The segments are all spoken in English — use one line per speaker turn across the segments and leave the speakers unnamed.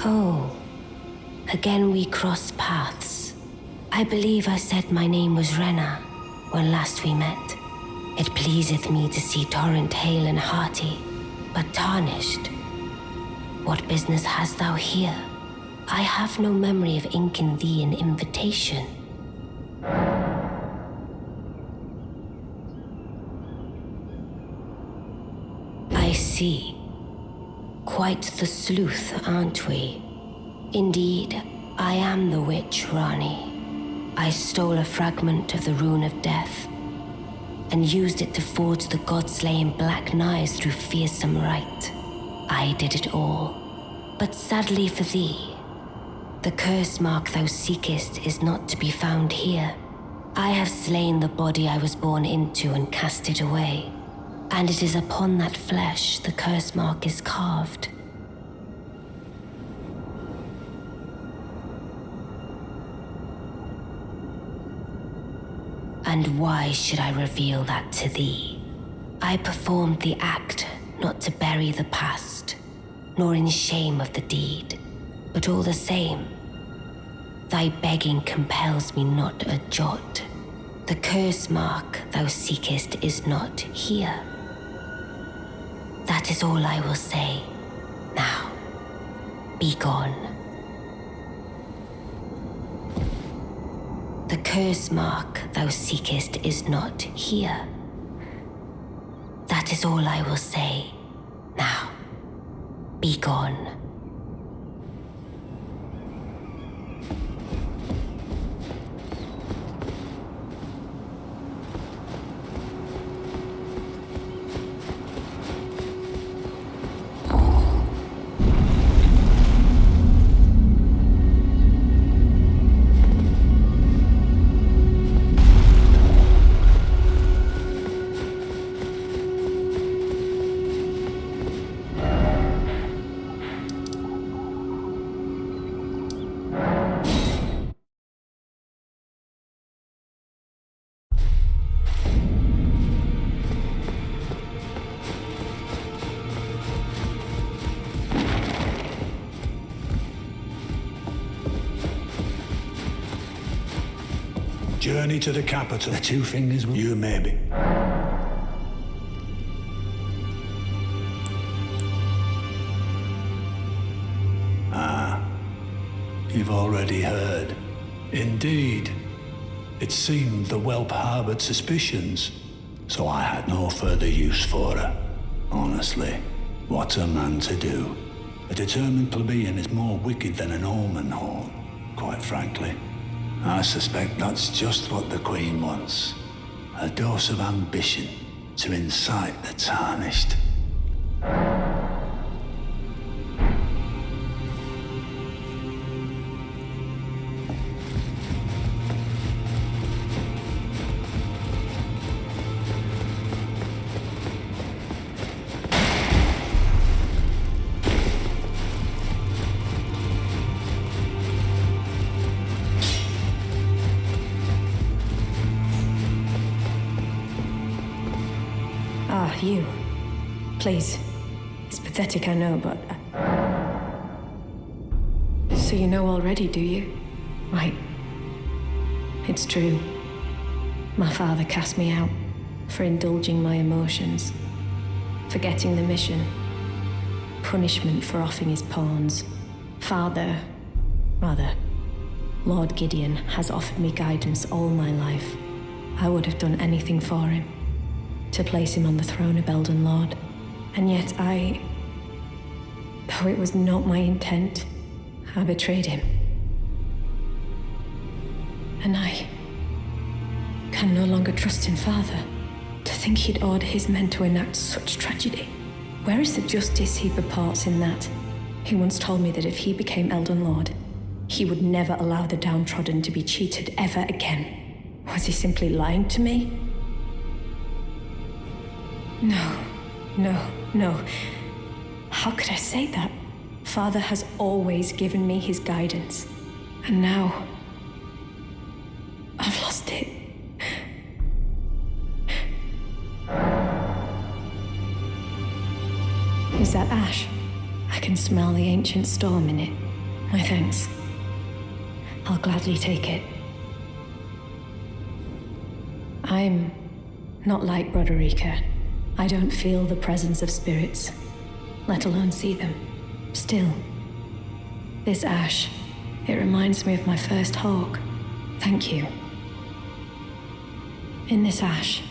Oh, again we cross paths. I believe I said my name was Ranni when last we met. It pleaseth me to see Torrent hale and hearty, but tarnished. What business hast thou here? I have no memory of inking thee an invitation. I see. Quite the sleuth, aren't we? Indeed, I am the witch Ranni. I stole a fragment of the Rune of Death and used it to forge the god-slaying black knives through fearsome rite. I did it all, but sadly for thee, the curse mark thou seekest is not to be found here. I have slain the body I was born into and cast it away, and it is upon that flesh the curse mark is carved. And why should I reveal that to thee? I performed the act not to bury the past, nor in shame of the deed, but all the same, thy begging compels me not a jot. The curse mark thou seekest is not here. That is all I will say. Now, be gone. The curse mark thou seekest is not here. That is all I will say. Now, be gone.
Journey to the capital. The two fingers with you, maybe. You've already heard. Indeed. It seemed the whelp harbored suspicions, so I had no further use for her. Honestly, what's a man to do? A determined plebeian is more wicked than an omen horn, quite frankly. I suspect that's just what the Queen wants. A dose of ambition to incite the tarnished.
You. Please. It's pathetic, I know, but... So you know already, do you? Right. It's true. My father cast me out for indulging my emotions, forgetting the mission, punishment for offing his pawns. Lord Gideon has offered me guidance all my life. I would have done anything for him, to place him on the throne of Elden Lord. And yet though it was not my intent, I betrayed him. And I can no longer trust in Father. To think he'd order his men to enact such tragedy. Where is the justice he purports in that? He once told me that if he became Elden Lord, he would never allow the downtrodden to be cheated ever again. Was he simply lying to me? No. How could I say that? Father has always given me his guidance. And now, I've lost it. Is that ash? I can smell the ancient storm in it. My thanks. I'll gladly take it. I'm not like Broderica. I don't feel the presence of spirits, let alone see them. Still, this ash, it reminds me of my first hawk. Thank you. In this ash,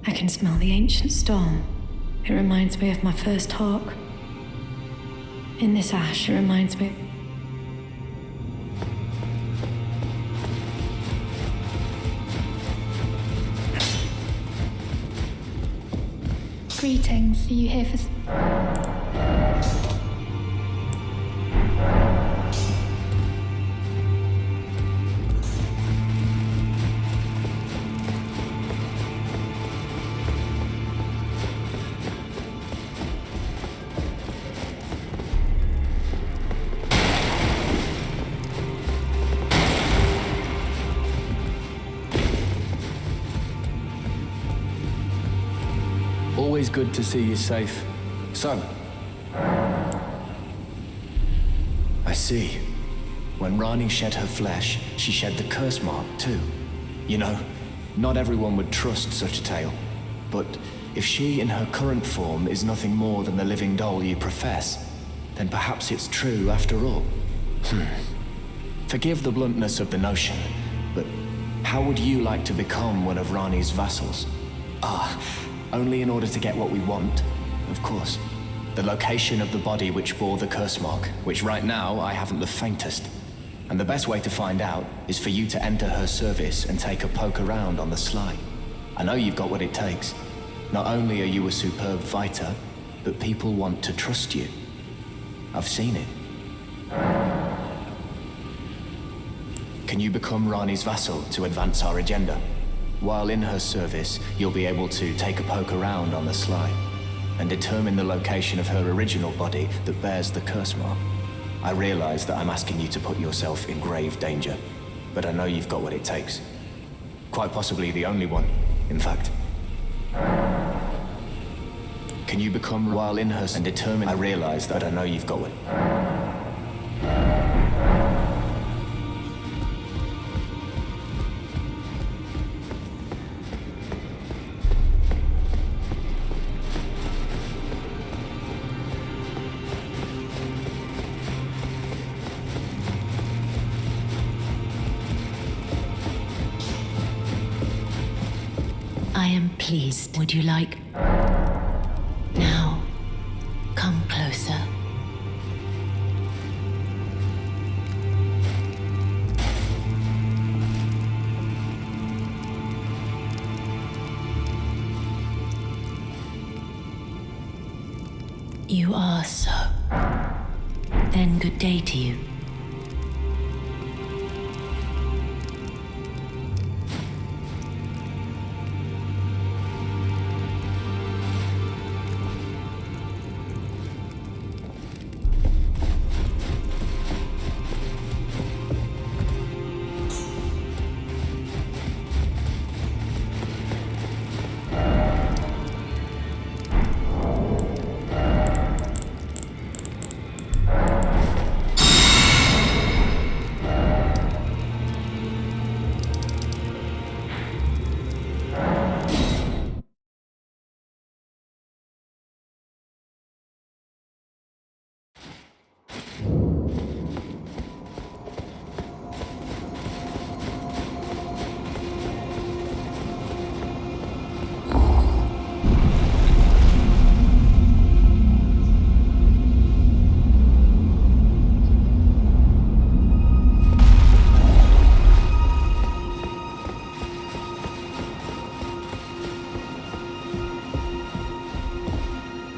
I can smell the ancient storm. It reminds me of my first hawk. In this ash, it reminds me...
Greetings, are you here for...
Always good to see you safe. So, I see. When Ranni shed her flesh, she shed the curse mark too. You know, not everyone would trust such a tale. But if she in her current form is nothing more than the living doll you profess, then perhaps it's true after all. Forgive the bluntness of the notion, but how would you like to become one of Ranni's vassals? Only in order to get what we want, of course. The location of the body which bore the curse mark, which right now I haven't the faintest. And the best way to find out is for you to enter her service and take a poke around on the sly. I know you've got what it takes. Not only are you a superb fighter, but people want to trust you. I've seen it. Can you become Ranni's vassal to advance our agenda? While in her service, you'll be able to take a poke around on the sly and determine the location of her original body that bears the curse mark. I realize that I'm asking you to put yourself in grave danger, but I know you've got what it takes. Quite possibly the only one, in fact. Can you become while in her and determine? I realize that I know you've got what.
I am pleased. Would you like... Now, come closer. You are so. Then good day to you.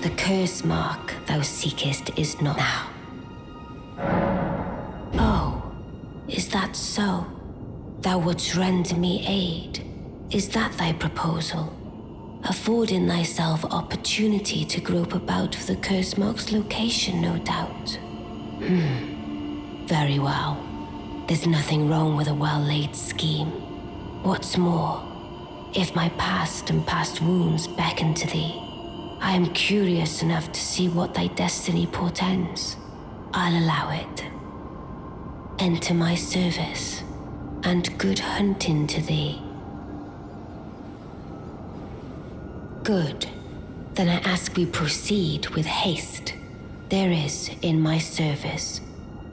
The curse mark thou seekest is not now. Oh, is that so? Thou wouldst render me aid. Is that thy proposal? Affording thyself opportunity to grope about for the curse mark's location, no doubt. Very well. There's nothing wrong with a well-laid scheme. What's more, if my past and past wounds beckon to thee, I am curious enough to see what thy destiny portends. I'll allow it. Enter my service, and good hunting to thee. Good. Then I ask we proceed with haste. There is, in my service,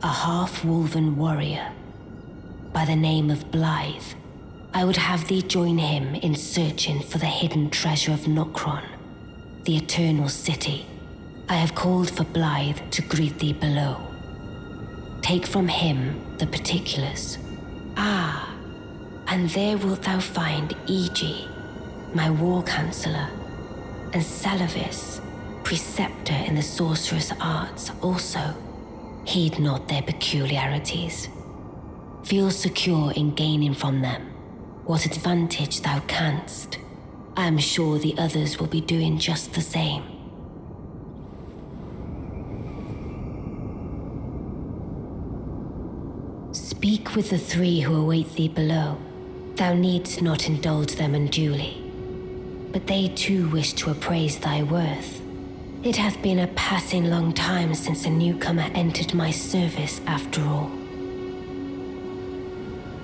a half-wolven warrior by the name of Blythe. I would have thee join him in searching for the hidden treasure of Nokron, the Eternal City. I have called for Blythe to greet thee below. Take from him the particulars. Ah, and there wilt thou find Iji, my war counselor, and Salavis, preceptor in the sorcerous arts also. Heed not their peculiarities. Feel secure in gaining from them what advantage thou canst. I am sure the others will be doing just the same. Speak with the three who await thee below. Thou needst not indulge them unduly, but they too wish to appraise thy worth. It hath been a passing long time since a newcomer entered my service after all.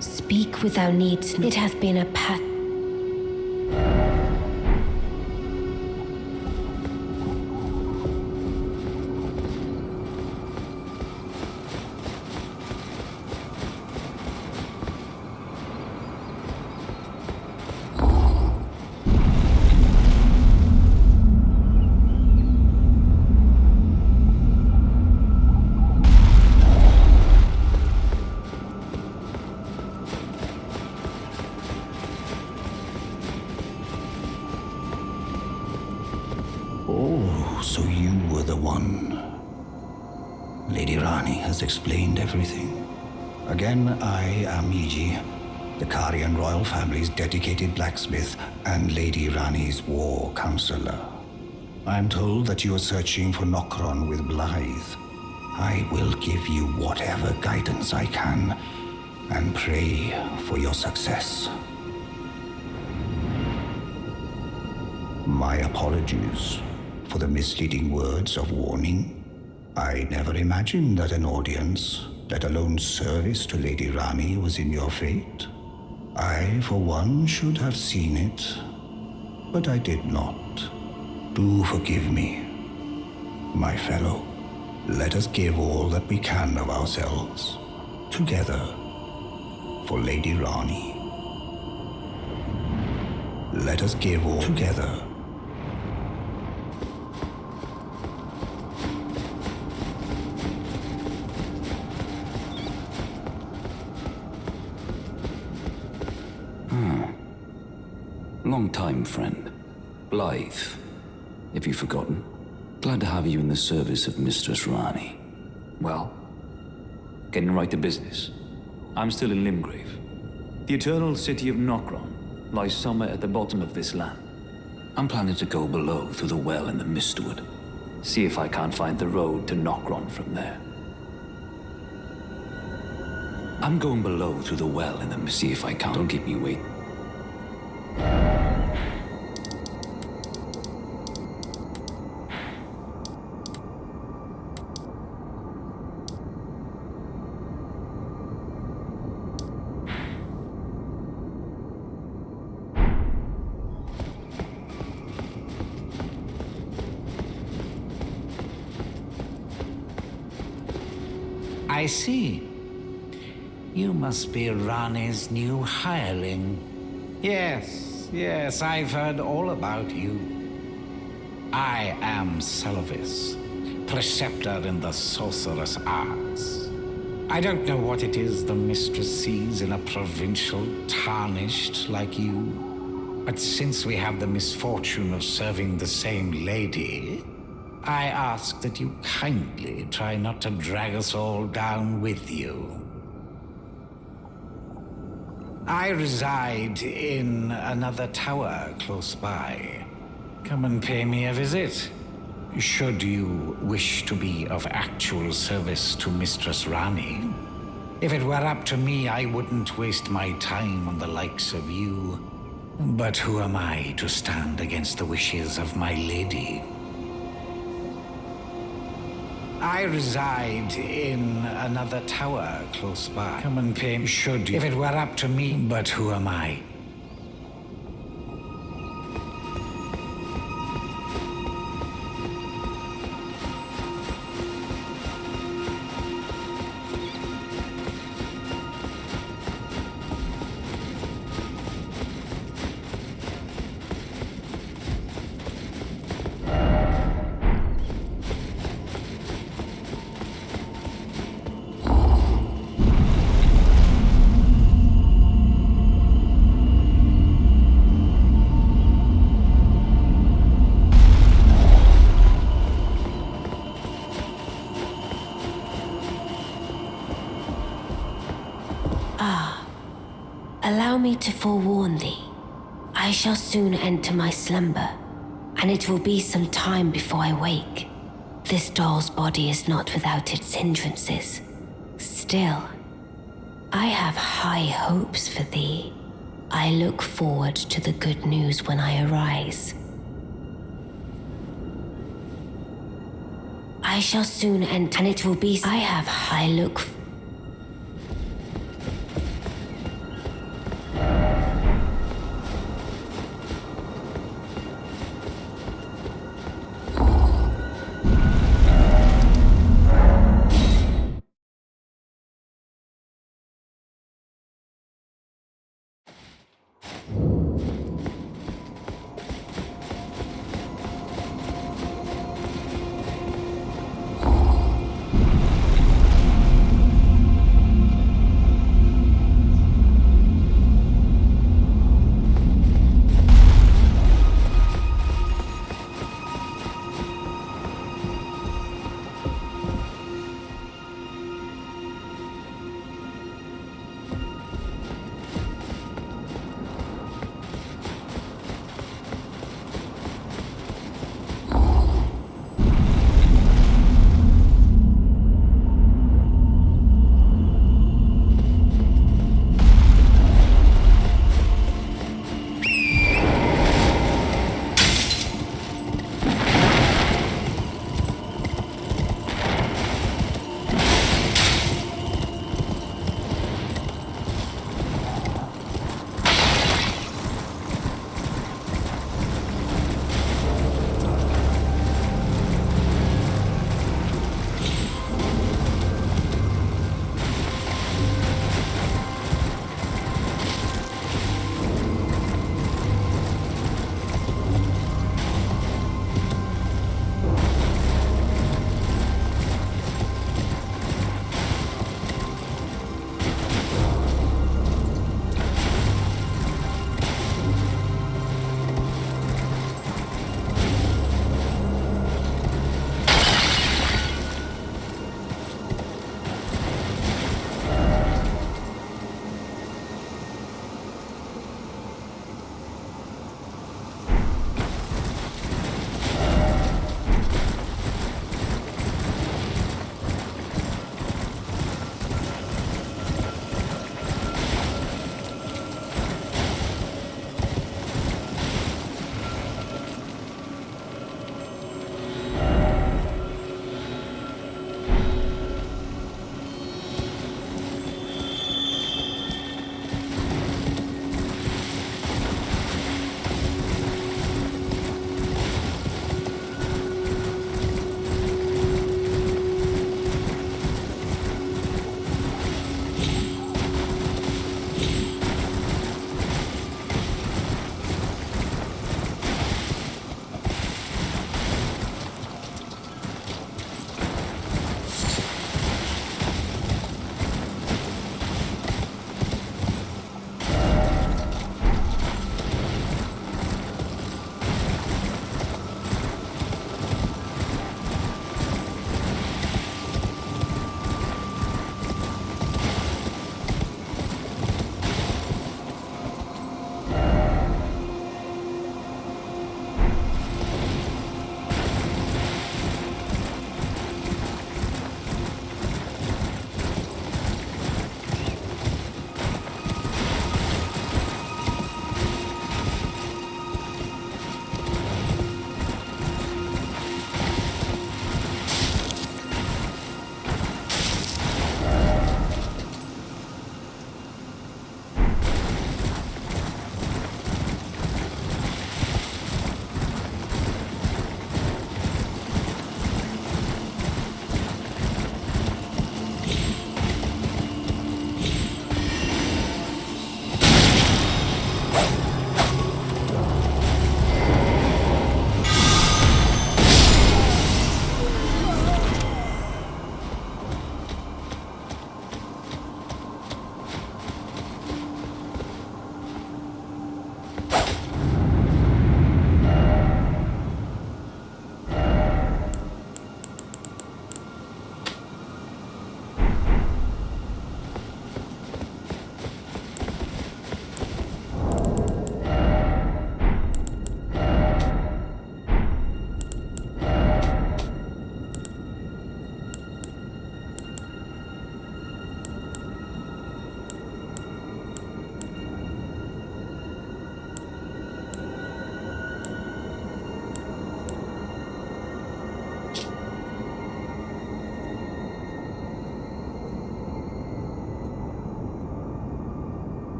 Speak with thou needst. It hath been a
So you were the one. Lady Ranni has explained everything. Again, I am Iji, the Karian royal family's dedicated blacksmith and Lady Ranni's war counselor. I am told that you are searching for Nokron with Blythe. I will give you whatever guidance I can and pray for your success. My apologies for the misleading words of warning. I never imagined that an audience, let alone service to Lady Ranni, was in your fate. I, for one, should have seen it, but I did not. Do forgive me. My fellow, let us give all that we can of ourselves, together, for Lady Ranni. Let us give all together.
Long time, friend. Blythe. Have you forgotten? Glad to have you in the service of Mistress Ranni. Well, getting right to business. I'm still in Limgrave. The eternal city of Nokron lies somewhere at the bottom of this land. I'm planning to go below through the well in the Mistwood. See if I can't find the road to Nokron from there. I'm going below through the well in the see if I can't. Don't keep me waiting.
I see. You must be Ranni's new hireling. Yes, I've heard all about you. I am Salavis, preceptor in the sorcerous arts. I don't know what it is the mistress sees in a provincial tarnished like you, but since we have the misfortune of serving the same lady, I ask that you kindly try not to drag us all down with you. I reside in another tower close by. Come and pay me a visit. Should you wish to be of actual service to Mistress Ranni. If it were up to me, I wouldn't waste my time on the likes of you. But who am I to stand against the wishes of my lady? I reside in another tower close by. Come and pay should you, if it were up to me. But who am I?
Allow me to forewarn thee. I shall soon enter my slumber, and it will be some time before I wake. This doll's body is not without its hindrances. Still, I have high hopes for thee. I look forward to the good news when I arise. I shall soon enter, and it will be. I have high look.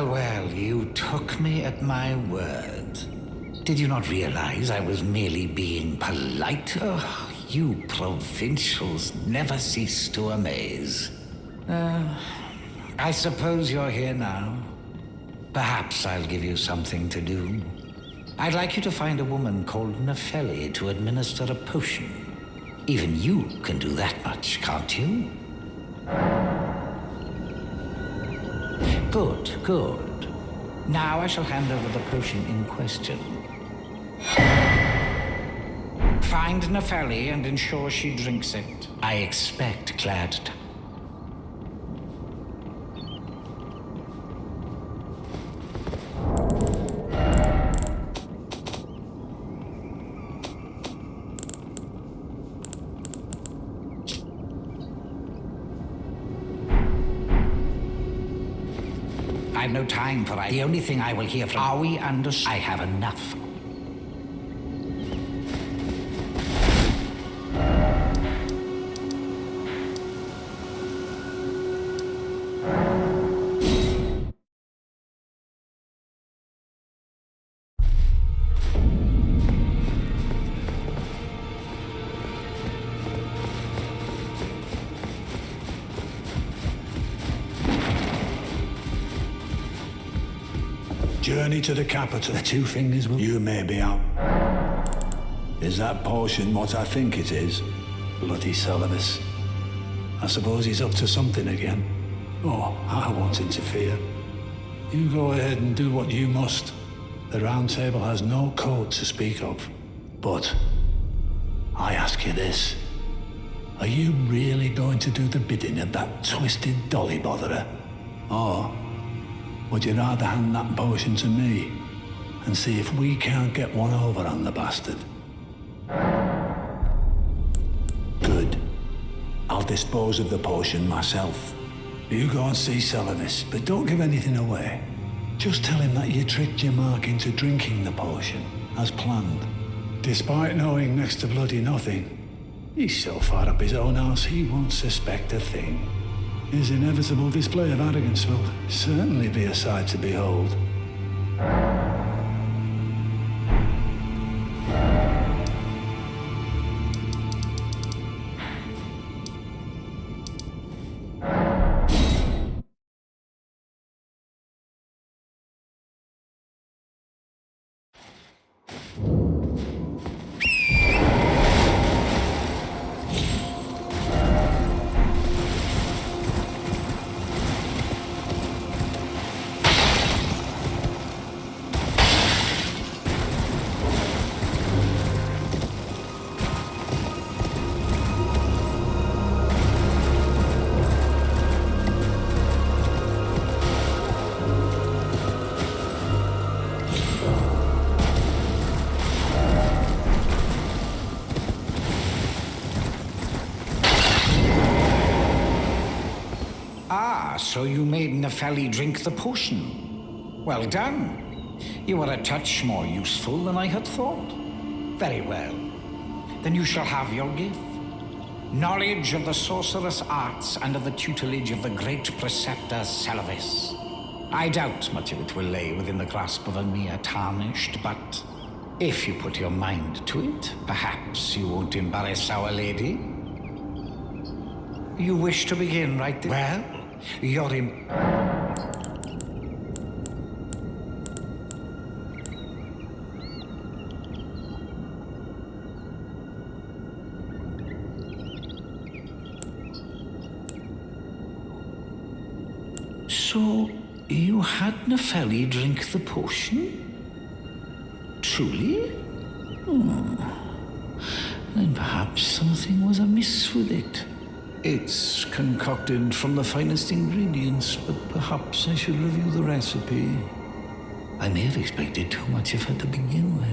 Well, well, you took me at my word. Did you not realize I was merely being polite? Oh, you provincials never cease to amaze. I suppose you're here now. Perhaps I'll give you something to do. I'd like you to find a woman called Nefeli to administer a potion. Even you can do that much, can't you? Good, good. Now I shall hand over the potion in question. Find Nefeli and ensure she drinks it. I expect glad to. I've no time for the only thing I will hear from. Are we understood? I have enough.
Journey to the capital.
The two fingers will...
You may be out. Is that potion what I think it is? Bloody Celovis. I suppose he's up to something again. Oh, I won't interfere. You go ahead and do what you must. The Round Table has no code to speak of. But I ask you this. Are you really going to do the bidding of that twisted dolly botherer? Or would you rather hand that potion to me and see if we can't get one over on the bastard? Good. I'll dispose of the potion myself. You go and see Celovis, but don't give anything away. Just tell him that you tricked your mark into drinking the potion, as planned. Despite knowing next to bloody nothing, he's so far up his own arse he won't suspect a thing. His inevitable display of arrogance will certainly be a sight to behold.
So you made Nefeli drink the potion. Well done. You are a touch more useful than I had thought. Very well. Then you shall have your gift. Knowledge of the sorcerous arts under the tutelage of the great preceptor Celovis. I doubt much of it will lay within the grasp of a mere tarnished, but if you put your mind to it, perhaps you won't embarrass our lady. You wish to begin right there? Well, you're in... So, you had Nefeli drink the potion? Truly? Then perhaps something was amiss with it. It's concocted from the finest ingredients, but perhaps I should review the recipe. I may have expected too much of her to begin with.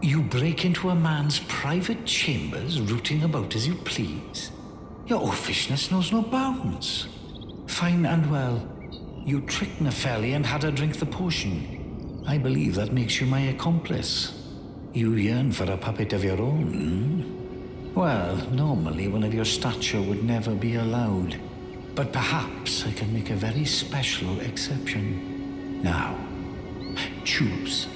You break into a man's private chambers, rooting about as you please. Your oafishness knows no bounds. Fine and well. You tricked Nefeli and had her drink the potion. I believe that makes you my accomplice. You yearn for a puppet of your own, Well, normally one of your stature would never be allowed. but perhaps I can make a very special exception. Now, choose.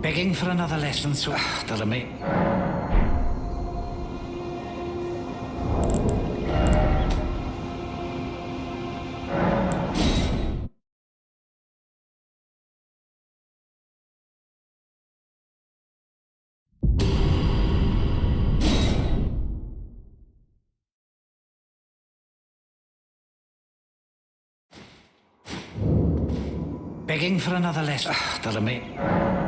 Begging for another lesson, so that'll make. Begging for another lesson, that'll make.